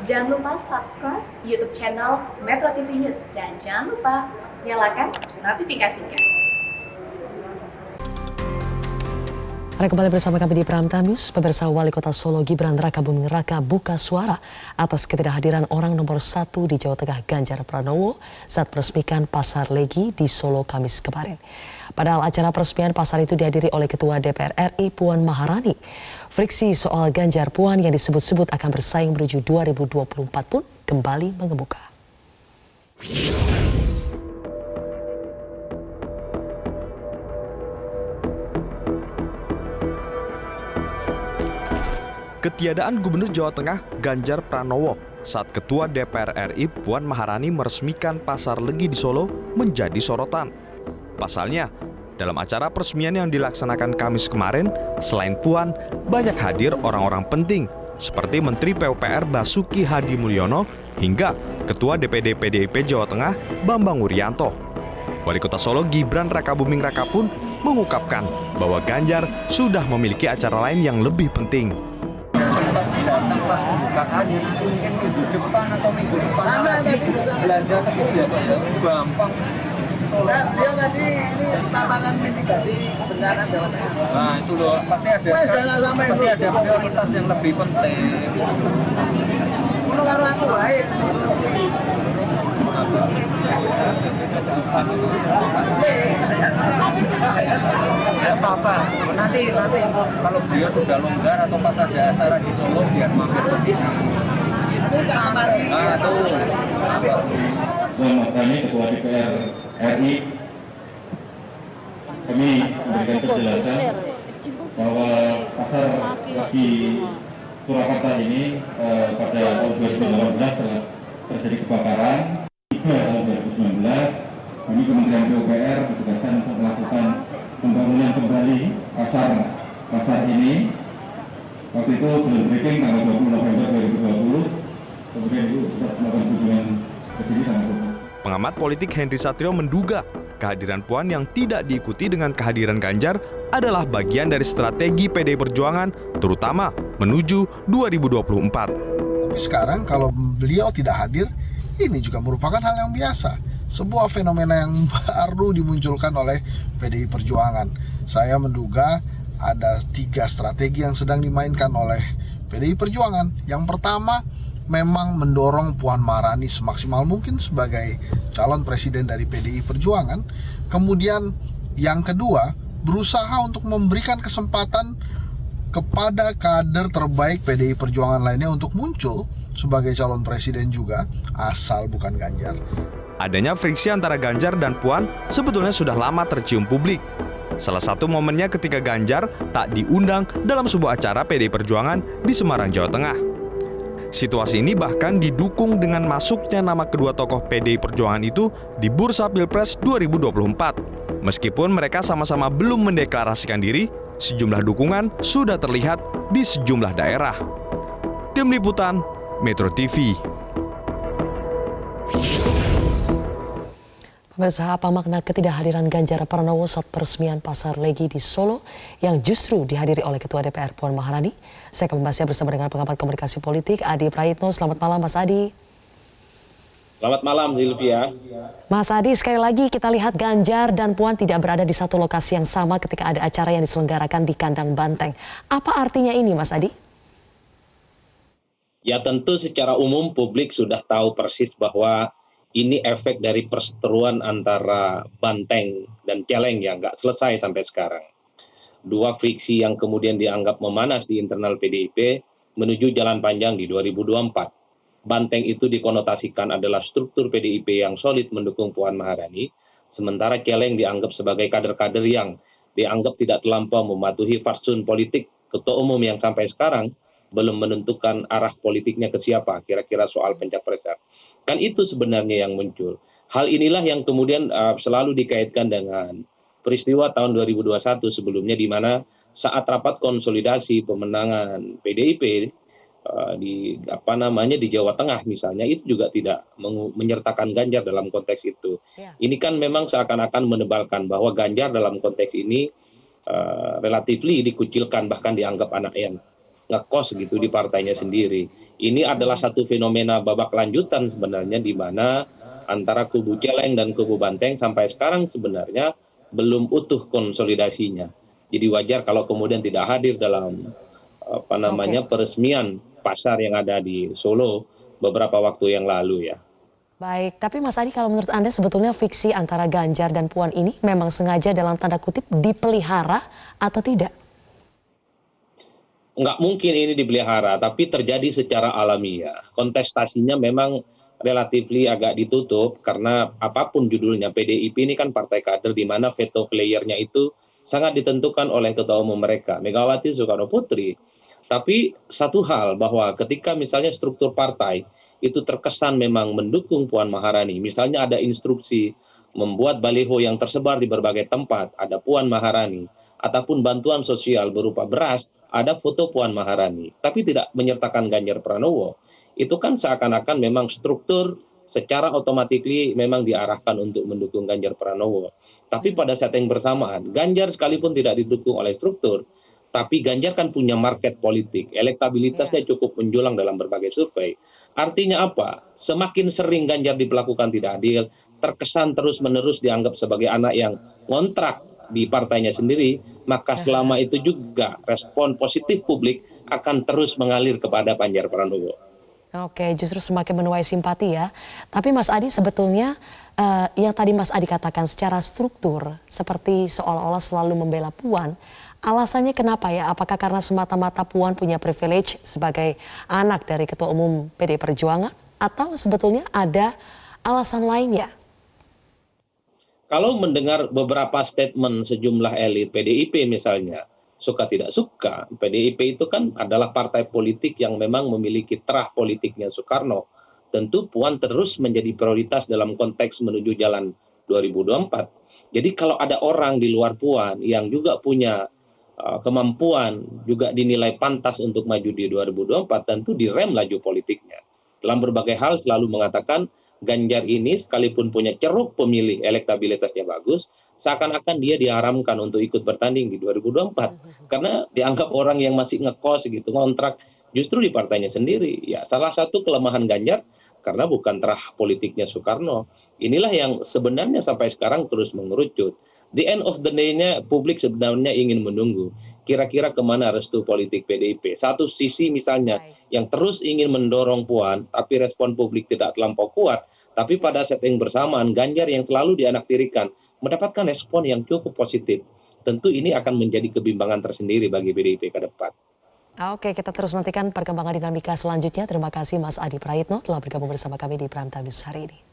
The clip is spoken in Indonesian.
Jangan lupa subscribe YouTube channel Metro TV News dan jangan lupa nyalakan notifikasinya. Anda kembali bersama kami di Prime Time News. Pemirsa, Wali Kota Solo Gibran Rakabuming Raka buka suara atas ketidakhadiran orang nomor 1 di Jawa Tengah Ganjar Pranowo saat meresmikan Pasar Legi di Solo Kamis kemarin. Padahal acara peresmian pasar itu dihadiri oleh Ketua DPR RI Puan Maharani. Friksi soal Ganjar Puan yang disebut-sebut akan bersaing menuju 2024 pun kembali mengemuka. Ketiadaan Gubernur Jawa Tengah Ganjar Pranowo saat Ketua DPR RI Puan Maharani meresmikan Pasar Legi di Solo menjadi sorotan. Pasalnya, dalam acara peresmian yang dilaksanakan Kamis kemarin, selain Puan, banyak hadir orang-orang penting seperti Menteri PUPR Basuki Hadi Mulyono hingga Ketua DPD PDIP Jawa Tengah Bambang Wuryanto. Wali Kota Solo Gibran Rakabuming Raka pun mengungkapkan bahwa Ganjar sudah memiliki acara lain yang lebih penting. Datang pas pembukaannya mungkin minggu depan atau minggu depan belanja ke sini ya Pak ya, gampang. Nah, dia tadi ini lapangan mitigasi bencana Jawa Tengah. Nah itu loh, pasti ada prioritas yang lebih penting. Kalau aku baik, apa-apa. Nanti kalau dia sudah longgar atau pas ada acara di Solo biar mampir ke sini. Nah tuh. Kami Ketua DPR RI kami memberikan penjelasan bahwa Pasar Legi Surakarta ini pada tahun 2018 setelah terjadi kebakaran, tahun 2019 kami Kementerian PUPR ditugaskan untuk melakukan pembangunan kembali pasar ini. Waktu itu groundbreaking tanggal 20 November 2020, kemudian itu sempat melakukan kunjungan ke sini tanggal 20. Pengamat politik Henry Satrio menduga kehadiran Puan yang tidak diikuti dengan kehadiran Ganjar adalah bagian dari strategi PDI Perjuangan, terutama menuju 2024. Tapi sekarang kalau beliau tidak hadir, ini juga merupakan hal yang biasa. Sebuah fenomena yang baru dimunculkan oleh PDI Perjuangan. Saya menduga ada 3 strategi yang sedang dimainkan oleh PDI Perjuangan. Yang pertama, memang mendorong Puan Maharani semaksimal mungkin sebagai calon presiden dari PDI Perjuangan. Kemudian yang kedua, berusaha untuk memberikan kesempatan kepada kader terbaik PDI Perjuangan lainnya untuk muncul sebagai calon presiden juga, asal bukan Ganjar. Adanya friksi antara Ganjar dan Puan sebetulnya sudah lama tercium publik. Salah satu momennya ketika Ganjar tak diundang dalam sebuah acara PDI Perjuangan di Semarang, Jawa Tengah. Situasi ini bahkan didukung dengan masuknya nama kedua tokoh PDI Perjuangan itu di Bursa Pilpres 2024. Meskipun mereka sama-sama belum mendeklarasikan diri, sejumlah dukungan sudah terlihat di sejumlah daerah. Tim Liputan Metro TV. Pemirsa, apa makna ketidakhadiran Ganjar Pranowo saat peresmian Pasar Legi di Solo yang justru dihadiri oleh Ketua DPR Puan Maharani? Saya akan membahasnya bersama dengan pengamat komunikasi politik Adi Prayitno. Selamat malam Mas Adi. Selamat malam Zilvia. Mas Adi, sekali lagi kita lihat Ganjar dan Puan tidak berada di satu lokasi yang sama ketika ada acara yang diselenggarakan di Kandang Banteng. Apa artinya ini Mas Adi? Ya tentu secara umum publik sudah tahu persis bahwa ini efek dari perseteruan antara Banteng dan Celeng yang nggak selesai sampai sekarang. Dua friksi yang kemudian dianggap memanas di internal PDIP menuju jalan panjang di 2024. Banteng itu dikonotasikan adalah struktur PDIP yang solid mendukung Puan Maharani, sementara Celeng dianggap sebagai kader-kader yang dianggap tidak terlampau mematuhi fatsun politik ketua umum yang sampai sekarang belum menentukan arah politiknya ke siapa, kira-kira soal pencapresan. Kan itu sebenarnya yang muncul. Hal inilah yang kemudian selalu dikaitkan dengan peristiwa tahun 2021 sebelumnya, di mana saat rapat konsolidasi pemenangan PDIP di Jawa Tengah misalnya, itu juga tidak menyertakan Ganjar dalam konteks itu. Ini kan memang seakan-akan menebalkan bahwa Ganjar dalam konteks ini relatively dikucilkan, bahkan dianggap anak yang ngekos gitu di partainya sendiri. Ini adalah satu fenomena babak lanjutan sebenarnya di mana antara kubu Celeng dan kubu Banteng sampai sekarang sebenarnya belum utuh konsolidasinya. Jadi wajar kalau kemudian tidak hadir dalam peresmian pasar yang ada di Solo beberapa waktu yang lalu ya. Baik, tapi Mas Adi, kalau menurut Anda sebetulnya fiksi antara Ganjar dan Puan ini memang sengaja dalam tanda kutip dipelihara atau tidak? Nggak mungkin ini dipelihara, tapi terjadi secara alamiah. Kontestasinya memang relatif agak ditutup karena apapun judulnya, PDIP ini kan partai kader di mana veto playernya itu sangat ditentukan oleh ketua umum mereka, Megawati Soekarno Putri. Tapi satu hal bahwa ketika misalnya struktur partai itu terkesan memang mendukung Puan Maharani, misalnya ada instruksi membuat baliho yang tersebar di berbagai tempat, ada Puan Maharani, ataupun bantuan sosial berupa beras, ada foto Puan Maharani, tapi tidak menyertakan Ganjar Pranowo, itu kan seakan-akan memang struktur secara otomatis memang diarahkan untuk mendukung Ganjar Pranowo. Tapi pada saat yang bersamaan, Ganjar sekalipun tidak didukung oleh struktur, tapi Ganjar kan punya market politik, elektabilitasnya cukup menjulang dalam berbagai survei. Artinya apa? Semakin sering Ganjar diperlakukan tidak adil, terkesan terus-menerus dianggap sebagai anak yang ngontrak di partainya sendiri, maka selama itu juga respon positif publik akan terus mengalir kepada Ganjar Pranowo. Oke, justru semakin menuai simpati ya. Tapi Mas Adi, sebetulnya yang tadi Mas Adi katakan secara struktur seperti seolah-olah selalu membela Puan, alasannya kenapa ya? Apakah karena semata-mata Puan punya privilege sebagai anak dari Ketua Umum PDI Perjuangan, atau sebetulnya ada alasan lainnya? Kalau mendengar beberapa statement sejumlah elit PDIP misalnya, suka tidak suka, PDIP itu kan adalah partai politik yang memang memiliki terah politiknya Soekarno. Tentu Puan terus menjadi prioritas dalam konteks menuju jalan 2024. Jadi kalau ada orang di luar Puan yang juga punya kemampuan, juga dinilai pantas untuk maju di 2024, tentu direm laju politiknya. Dalam berbagai hal selalu mengatakan, Ganjar ini sekalipun punya ceruk pemilih, elektabilitasnya bagus, seakan-akan dia diharamkan untuk ikut bertanding di 2024 karena dianggap orang yang masih ngekos gitu, ngontrak justru di partainya sendiri. Ya, salah satu kelemahan Ganjar karena bukan terah politiknya Soekarno. Inilah yang sebenarnya sampai sekarang terus mengerucut. The end of the day-nya publik sebenarnya ingin menunggu kira-kira kemana restu politik PDIP. Satu sisi misalnya yang terus ingin mendorong Puan, tapi respon publik tidak terlampau kuat, tapi pada saat yang bersamaan Ganjar yang selalu dianaktirikan mendapatkan respon yang cukup positif. Tentu ini akan menjadi kebimbangan tersendiri bagi PDIP ke depan. Oke, kita terus nantikan perkembangan dinamika selanjutnya. Terima kasih Mas Adi Praitno telah bergabung bersama kami di Prime Time News hari ini.